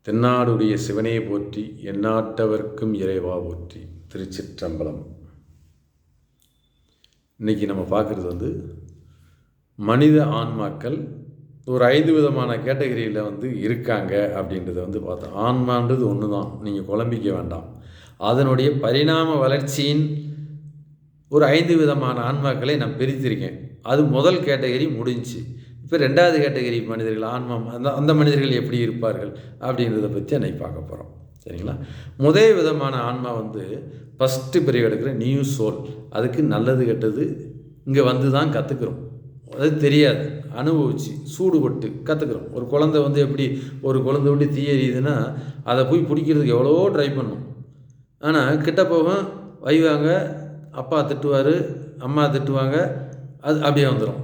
தென்னாடுடைய சிவனே போற்றி, எந்நாட்டவர்க்கும் இறைவா போற்றி. திருச்சிற்றம்பலம். இன்றைக்கி நம்ம பார்க்குறது மனித ஆன்மாக்கள் ஒரு 5 விதமான கேட்டகரியில் இருக்காங்க அப்படின்றத பார்த்தோம். ஆன்மான்றது ஒன்று தான், நீங்கள் குழம்பிக்க வேண்டாம். அதனுடைய பரிணாம வளர்ச்சியின் ஒரு 5 விதமான ஆன்மாக்களை நான் பிரித்திருக்கேன். அது முதல் கேட்டகரி முடிஞ்சு. இப்போ 2வது கேட்டகரி மனிதர்கள், ஆன்மா, அந்த மனிதர்கள் எப்படி இருப்பார்கள் அப்படின்றத பற்றி அன்னைக்கு பார்க்க போகிறோம். சரிங்களா? முதல் விதமான ஆன்மா ஃபஸ்ட்டு பிரிவு எடுக்கிற நியூ சோல். அதுக்கு நல்லது கெட்டது இங்கே தான் கற்றுக்குறோம். அது தெரியாது, அனுபவிச்சு சூடுபட்டு கற்றுக்குறோம். ஒரு குழந்தை எப்படி ஒரு குழந்தை விட்டு தீ எரியுதுன்னா அதை போய் பிடிக்கிறதுக்கு எவ்வளோ ட்ரை பண்ணும். ஆனால் கிட்ட போகும், வைவாங்க, அப்பா திட்டுவார், அம்மா திட்டுவாங்க, அது அப்படியே வந்துடும்.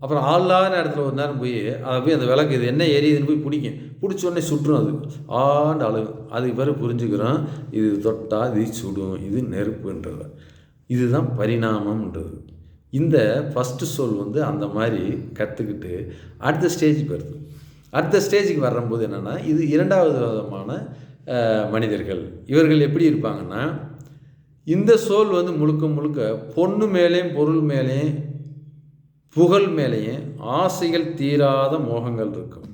அப்புறம் ஆளான இடத்துல ஒரு நேரம் போய் அதை போய் அந்த விளக்கு இது என்ன எரியுதுன்னு போய் பிடிச்சோடனே சுற்றும். அது ஆண்டு அளவு அதுக்கு பிறகு புரிஞ்சுக்கிறோம், இது தொட்டால் இது சுடும், இது நெருப்புன்றது. இதுதான் பரிணாமம்ன்றது. இந்த ஃபஸ்ட்டு சோல் அந்த மாதிரி கற்றுக்கிட்டு அடுத்த ஸ்டேஜுக்கு வருது. அடுத்த ஸ்டேஜுக்கு வரும்போது என்னென்னா, இது 2வது விதமான மனிதர்கள். இவர்கள் எப்படி இருப்பாங்கன்னா, இந்த சோல் முழுக்க முழுக்க பொண்ணு மேலேயும் பொருள் மேலேயும் புகழ் மேலேயே ஆசைகள் தீராத மோகங்கள் இருக்கும்.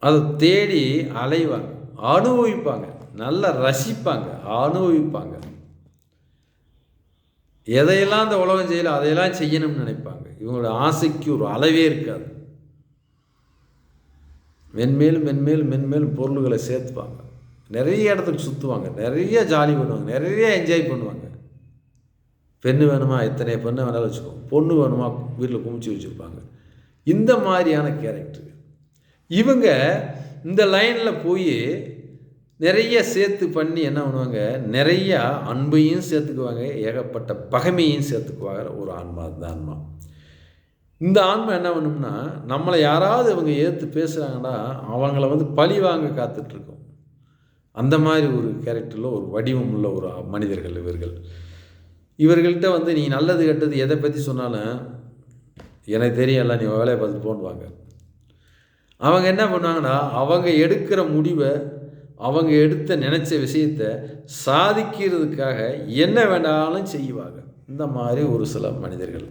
அதை தேடி அலைவாங்க, அனுபவிப்பாங்க, நல்லா ரசிப்பாங்க, அனுபவிப்பாங்க. எதையெல்லாம் அந்த உலகம் செய்யல அதையெல்லாம் செய்யணும்னு நினைப்பாங்க. இவங்களோட ஆசைக்கு ஒரு அளவே இருக்காது. மென்மேலும் மென்மேலும் மென்மேலும் பொருள்களை சேர்த்துப்பாங்க. நிறைய இடத்துக்கு சுற்றுவாங்க, நிறைய ஜாலி பண்ணுவாங்க, நிறைய என்ஜாய் பண்ணுவாங்க. பெண்ணு வேணுமா, எத்தனை பெண்ணை வேணாலும் வச்சுக்கோங்க. பொண்ணு வேணுமா, வீட்டில் குமிச்சு வச்சுருப்பாங்க. இந்த மாதிரியான கேரக்டர் இவங்க. இந்த லைனில் போய் நிறைய சேர்த்து பண்ணி என்ன பண்ணுவாங்க, நிறையா அன்பையும் சேர்த்துக்குவாங்க, ஏகப்பட்ட பகைமையும் சேர்த்துக்குவாங்க. ஒரு ஆன்மா, இந்த ஆன்மா. இந்த ஆன்மா என்ன பண்ணும்னா, நம்மளை யாராவது இவங்க ஏற்று பேசுகிறாங்கன்னா அவங்கள பழி வாங்க காத்துட்ருக்கோம். அந்த மாதிரி ஒரு கேரக்டரில் ஒரு வடிவம் உள்ள ஒரு மனிதர்கள் இவர்கள். இவர்கள்ட்ட நீ நல்லது கெட்டது எதை பற்றி சொன்னாலும் எனக்கு தெரியல, நீ வேலையை பார்த்துட்டு போன்னுவாங்க. அவங்க என்ன பண்ணுவாங்கன்னா, அவங்க எடுக்கிற முடிவை, அவங்க நினச்ச விஷயத்தை சாதிக்கிறதுக்காக என்ன வேண்டாலும் செய்வாங்க. இந்த மாதிரி ஒரு சில மனிதர்கள்.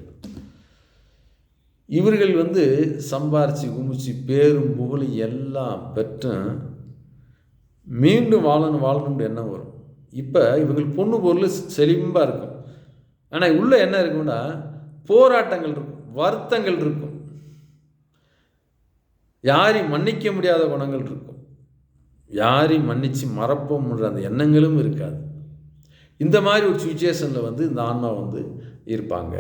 இவர்கள் சம்பாரித்து குமிச்சு பேரும் புகழ் எல்லாம் பெற்றும் மீண்டும் வாழணும்னு எண்ணம் வரும். இப்போ இவங்களுக்கு பொண்ணு பொருள் செழிம்பாக இருக்கும். ஆனால் உள்ளே என்ன இருக்குன்னா, போராட்டங்கள் இருக்கும், வருத்தங்கள் இருக்கும், யாரையும் மன்னிக்க முடியாத குணங்கள் இருக்கும், யாரையும் மன்னித்து மறப்போம்ன்ற அந்த எண்ணங்களும் இருக்காது. இந்த மாதிரி ஒரு சுச்சுவேஷனில் இந்த ஆன்மா இருப்பாங்க.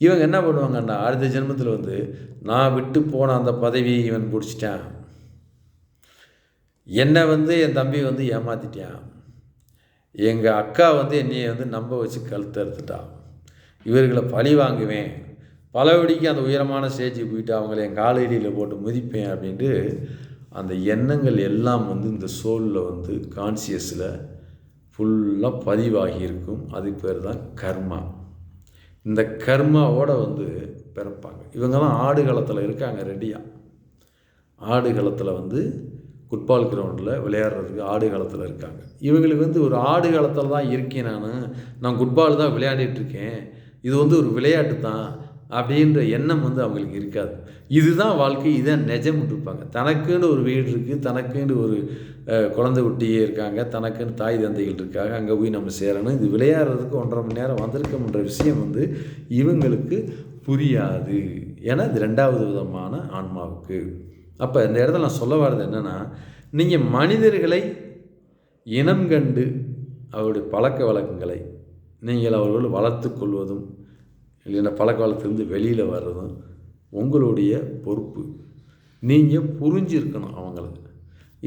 இவங்க என்ன பண்ணுவாங்கன்னா, அடுத்த ஜென்மத்தில் நான் விட்டு போன அந்த பதவியை இவன் பிடிச்சிட்டான், என்னை என் தம்பி ஏமாற்றிட்டான், எங்கள் அக்கா என்னையை நம்ப வச்சு கழுத்து அறுத்துட்டான், இவர்களை பழி வாங்குவேன், பலவடிக்கு அந்த உயரமான ஸ்டேஜுக்கு போயிட்டு அவங்கள என் காலடியில் போட்டு மிதிப்பேன் அப்படின்ட்டு அந்த எண்ணங்கள் எல்லாம் இந்த சோலில் கான்சியஸில் ஃபுல்லாக பதிவாகி இருக்கும். அதுக்கு பேர் தான் கர்மா. இந்த கர்மாவோடு பிறப்பாங்க. இவங்கெல்லாம் ஆடுகளத்தில் இருக்காங்க, ரெடியாக. ஆடுகளத்தில் ஃபுட்பால் கிரவுண்டில் விளையாடுறதுக்கு ஆடுகளத்தில் இருக்காங்க. இவங்களுக்கு ஒரு ஆடுகளத்தில் தான் இருக்கேன், நான் ஃபுட்பால் தான் விளையாடிட்டுருக்கேன், இது ஒரு விளையாட்டு தான் அப்படின்ற எண்ணம் அவங்களுக்கு இருக்காது. இதுதான் வாழ்க்கை, இதுதான் நிஜம்னு இருப்பாங்க. தனக்குன்னு ஒரு வீடு இருக்குது, தனக்குன்னு ஒரு குழந்தை குட்டியே இருக்காங்க, தனக்குன்னு தாய் தந்தைகள் இருக்காங்க, அங்கே போய் நம்ம சேரணும், இது விளையாடுறதுக்கு 1.5 மணி நேரம் வந்திருக்கோம்ன்ற விஷயம் இவங்களுக்கு புரியாது. ஏன்னா இது 2வது விதமான ஆன்மாவுக்கு. அப்போ இந்த இடத்துல நான் சொல்ல வர்றது என்னென்னா, நீங்கள் மனிதர்களை இனம் கண்டு அவருடைய பழக்க வழக்கங்களை நீங்கள் அவர்கள் வளர்த்து கொள்வதும் இல்லைன்னா பழக்க வழக்கத்திலிருந்து வெளியில் வர்றதும் உங்களுடைய பொறுப்பு. நீங்கள் புரிஞ்சிருக்கணும் அவங்களுக்கு.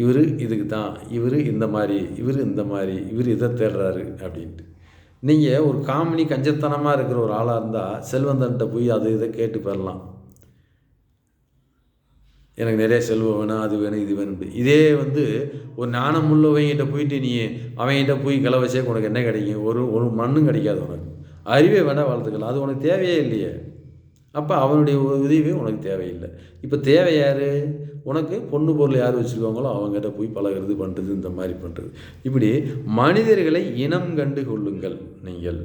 இவர் இதுக்கு தான், இவர் இந்த மாதிரி, இவர் இந்த மாதிரி, இவர் இதை தேடுறாரு அப்படின்ட்டு. நீங்கள் ஒரு காமெடி கஞ்சத்தனமாக இருக்கிற ஒரு ஆளாக இருந்தால் செல்வந்தன்ட்ட போய் அதை இதை கேட்டு பெறலாம், எனக்கு நிறைய செல்வம் வேணும், அது வேணும், இது வேணும். இதே ஒரு நாணம் உள்ளவங்கிட்ட போயிட்டு நீ அவங்ககிட்ட போய் கிளவச்சே உனக்கு என்ன கிடைக்கும்? ஒரு மண்ணும் கிடைக்காது. உனக்கு அறிவே வேணால் வளர்த்துக்கலாம், அது உனக்கு தேவையே இல்லையே. அப்போ அவனுடைய உதவி உனக்கு தேவையில்லை. இப்போ தேவை யார்? உனக்கு பொண்ணு பொருள் யார் வச்சுருக்காங்களோ அவங்ககிட்ட போய் பழகிறது, பண்ணுறது, இந்த மாதிரி பண்ணுறது. இப்படி மனிதர்களை இனம் கண்டு கொள்ளுங்கள். நீங்கள்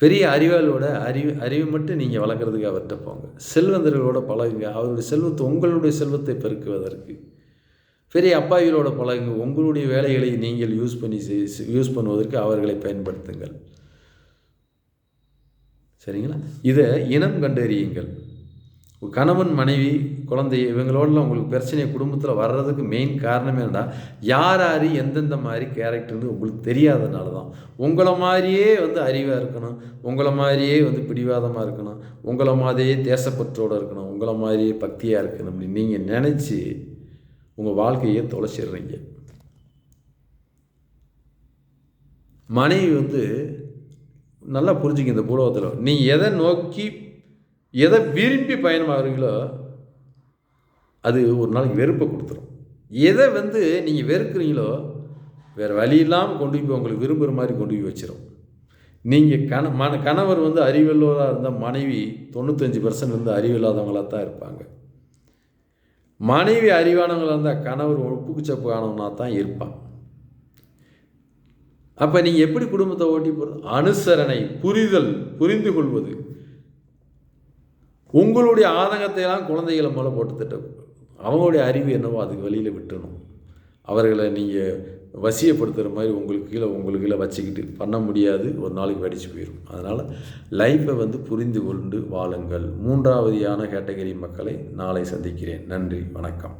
பெரிய அறிவாளோட அறிவை மட்டும் நீங்கள் வளர்க்குறதுக்கு அவர்கிட்ட போங்க. செல்வந்தர்களோட பழகுங்க, அவருடைய செல்வத்தை உங்களுடைய செல்வத்தை பெருக்குவதற்கு. பெரிய அப்பாவிகளோட பழகுங்க, உங்களுடைய வேலைகளை நீங்கள் யூஸ் பண்ணுவதற்கு அவர்களை பயன்படுத்துங்கள். சரிங்களா? இதை இனம் கண்டறியுங்கள். கணவன், மனைவி, குழந்தை இவங்களோடலாம் உங்களுக்கு பிரச்சனை குடும்பத்தில் வர்றதுக்கு மெயின் காரணமே என்னடா, யார் யார் எந்தெந்த மாதிரி கேரக்டர்னு உங்களுக்கு தெரியாதனால தான். உங்களை மாதிரியே அறிவாக இருக்கணும், உங்களை மாதிரியே பிடிவாதமாக இருக்கணும், உங்களை மாதிரியே தேசப்பற்றோடு இருக்கணும், உங்களை மாதிரியே பக்தியாக இருக்கணும் அப்படின்னு நீங்கள் நினச்சி உங்கள் வாழ்க்கையை தொலைச்சிடுறீங்க. மனைவி நல்லா புரிஞ்சுக்க, இந்த பூலோகத்தில் நீங்கள் எதை நோக்கி எதை விரும்பி பயணமாகறீங்களோ அது ஒரு நாளைக்கு வெறுப்பை கொடுத்துரும். எதை நீங்கள் வெறுக்கிறீங்களோ வேறு வழி இல்லாமல் கொண்டு போய் உங்களுக்கு விரும்புகிற மாதிரி கொண்டு போய் வச்சிடும். நீங்கள் கணவர் அறிவில்லாதவராக இருந்தால் மனைவி 95% அறிவில்லாதவங்களாக தான் இருப்பாங்க. மனைவி அறிவானவங்களாக இருந்தால் கணவர் ஒப்புக்கு சப்பு ஆனவனாக தான் இருப்பான். அப்போ நீங்கள் எப்படி குடும்பத்தை ஓட்டி போகிறது? அனுசரணை, புரிதல், புரிந்து கொள்வது. உங்களுடைய ஆதங்கத்தையெல்லாம் குழந்தைகளை மேலே போட்டு திட்டம், அவங்களுடைய அறிவு என்னவோ அதுக்கு வெளியில் விட்டணும். அவர்களை நீங்கள் வசியப்படுத்துகிற மாதிரி உங்களுக்கு கீழே வச்சுக்கிட்டு பண்ண முடியாது, ஒரு நாளைக்கு வெடிச்சு போயிடும். அதனால் லைஃப்பை புரிந்து கொண்டு வாழுங்கள். 3வது கேட்டகரி மக்களை நாளை சந்திக்கிறேன். நன்றி, வணக்கம்.